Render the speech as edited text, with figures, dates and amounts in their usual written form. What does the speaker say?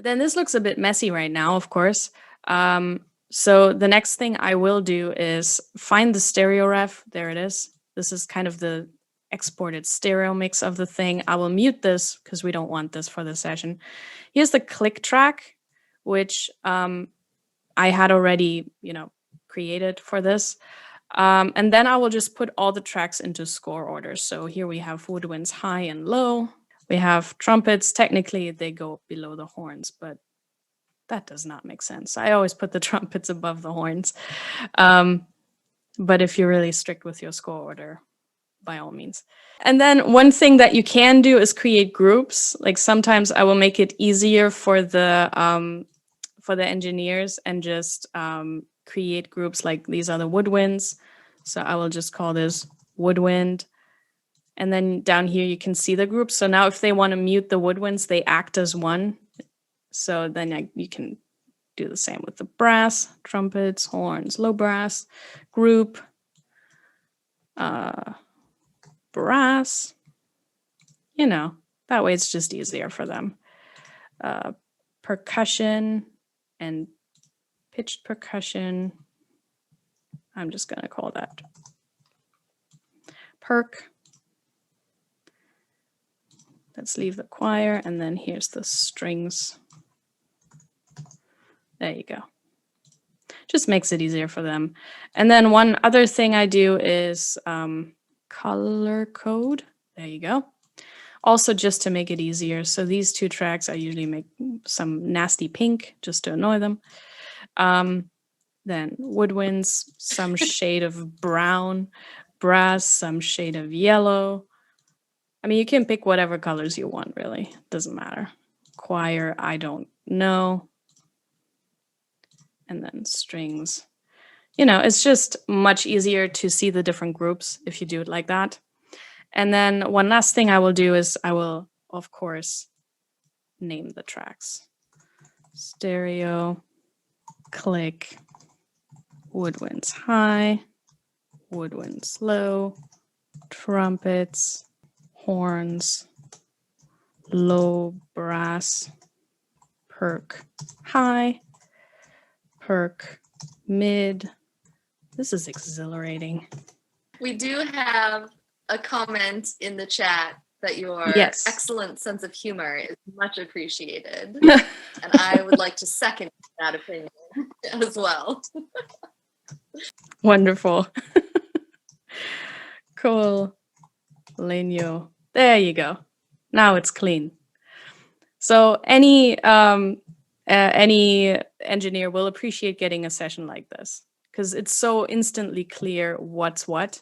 Then this looks a bit messy right now, of course. So the next thing I will do is find the stereo ref. There it is. This is kind of the exported stereo mix of the thing. I will mute this because we don't want this for the session. Here's the click track, which I had already, created for this. And then I will just put all the tracks into score order. So here we have woodwinds high and low. We have trumpets. Technically, they go below the horns, but that does not make sense. I always put the trumpets above the horns. But if you're really strict with your score order, by all means. And then one thing that you can do is create groups. Like sometimes I will make it easier for the engineers and just create groups like these are the woodwinds. So I will just call this woodwind. And then down here you can see the groups. So now if they want to mute the woodwinds, they act as one. So then you can do the same with the brass, trumpets, horns, low brass, group, brass. That way it's just easier for them. Percussion and pitched percussion. I'm just going to call that perk. Let's leave the choir, and then here's the strings. There you go. Just makes it easier for them. And then one other thing I do is color code. There you go. Also just to make it easier. So these two tracks, I usually make some nasty pink just to annoy them. Then woodwinds, some shade of brown, brass, some shade of yellow. I mean, you can pick whatever colors you want, really. Doesn't matter. Choir, I don't know. And then strings. It's just much easier to see the different groups if you do it like that. And then one last thing I will do is I will, of course, name the tracks. Stereo, click, woodwinds high, woodwinds low, trumpets, horns, low brass, perk high, perk mid. This is exhilarating. We do have a comment in the chat that your Yes. excellent sense of humor is much appreciated. And I would like to second that opinion as well. Wonderful. Cool. Lenio. There you go. Now it's clean. So any engineer will appreciate getting a session like this because it's so instantly clear what's what.